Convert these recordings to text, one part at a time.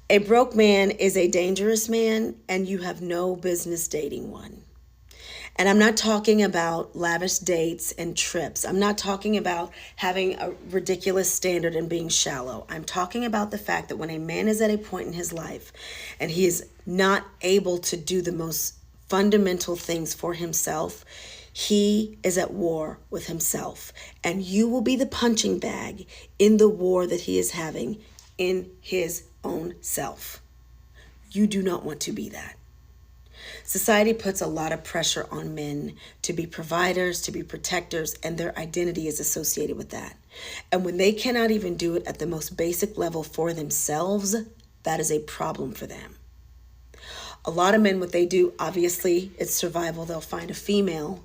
A broke man is a dangerous man, and you have no business dating one. And I'm not talking about lavish dates and trips. I'm not talking about having a ridiculous standard and being shallow. I'm talking about the fact that when a man is at a point in his life and he is not able to do the most fundamental things for himself, he is at war with himself. And you will be the punching bag in the war that he is having in his own self. You do not want to be that. Society puts a lot of pressure on men to be providers, to be protectors, and their identity is associated with that. And when they cannot even do it at the most basic level for themselves, that is a problem for them. A lot of men, what they do, obviously, it's survival. They'll find a female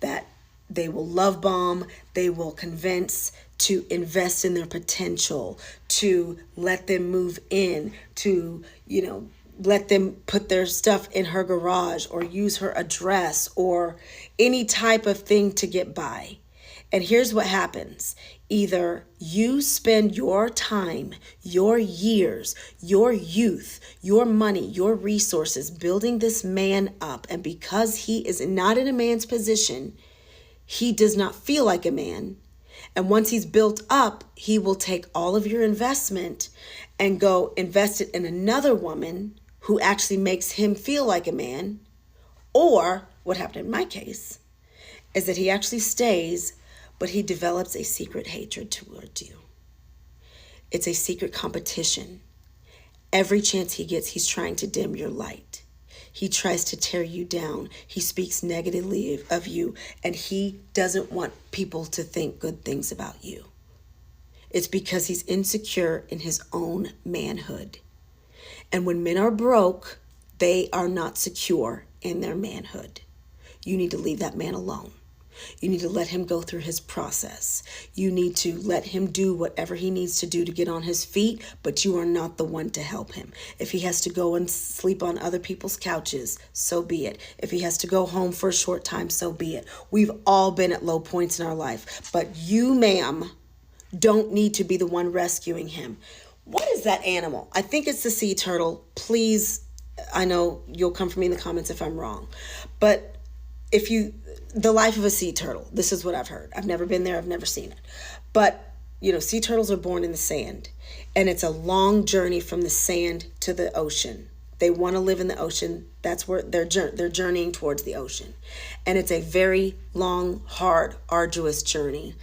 that they will love bomb, they will convince to invest in their potential, to let them move in, to, let them put their stuff in her garage or use her address or any type of thing to get by. And here's what happens. Either you spend your time, your years, your youth, your money, your resources building this man up. And because he is not in a man's position, he does not feel like a man. And once he's built up, he will take all of your investment and go invest it in another woman who actually makes him feel like a man. Or what happened in my case is that he actually stays, but he develops a secret hatred towards you. It's a secret competition. Every chance he gets, he's trying to dim your light. He tries to tear you down. He speaks negatively of you, and he doesn't want people to think good things about you. It's because he's insecure in his own manhood. And when men are broke, they are not secure in their manhood. You need to leave that man alone. You need to let him go through his process. You need to let him do whatever he needs to do to get on his feet, but you are not the one to help him. If he has to go and sleep on other people's couches, so be it. If he has to go home for a short time, so be it. We've all been at low points in our life, but you, ma'am, don't need to be the one rescuing him. What is that animal? I think it's the sea turtle. Please, I know you'll come for me in the comments if I'm wrong. But the life of a sea turtle, this is what I've heard. I've never been there. I've never seen it. But, sea turtles are born in the sand. And it's a long journey from the sand to the ocean. They want to live in the ocean. That's where they're journeying towards the ocean. And it's a very long, hard, arduous journey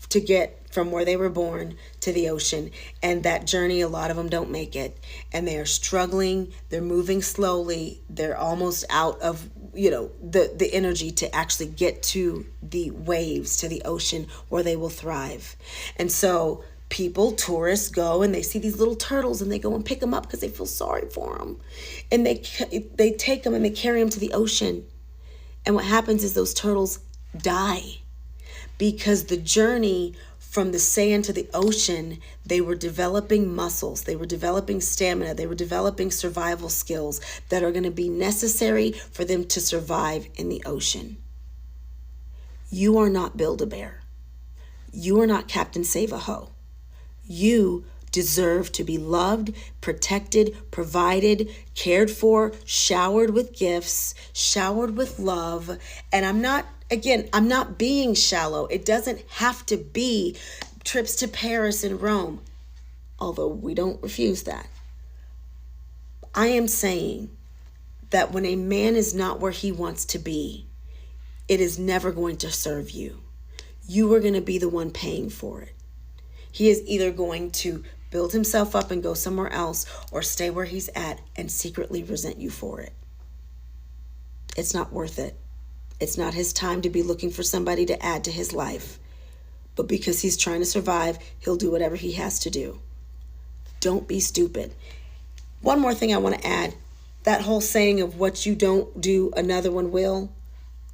to get from where they were born to the ocean. And that journey, a lot of them don't make it. And they are struggling. They're moving slowly. They're almost out of, the energy to actually get to the waves, to the ocean where they will thrive. And so tourists go and they see these little turtles and they go and pick them up because they feel sorry for them. And they take them and they carry them to the ocean. And what happens is those turtles die because the journey from the sand to the ocean, they were developing muscles, they were developing stamina, they were developing survival skills that are going to be necessary for them to survive in the ocean. You are not Build-A-Bear. You are not Captain Save-A-Ho. You deserve to be loved, protected, provided, cared for, showered with gifts, showered with love. And I'm not being shallow. It doesn't have to be trips to Paris and Rome, although we don't refuse that. I am saying that when a man is not where he wants to be, it is never going to serve you. You are going to be the one paying for it. He is either going to build himself up and go somewhere else or stay where he's at and secretly resent you for it. It's not worth it. It's not his time to be looking for somebody to add to his life. But because he's trying to survive, he'll do whatever he has to do. Don't be stupid. One more thing I want to add. That whole saying of what you don't do, another one will.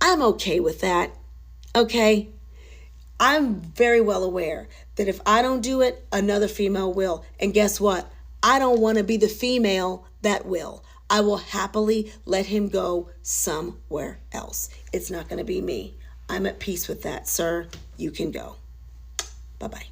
I'm okay with that. Okay? I'm very well aware that if I don't do it, another female will. And guess what? I don't want to be the female that will. I will happily let him go somewhere else. It's not going to be me. I'm at peace with that, sir. You can go. Bye-bye.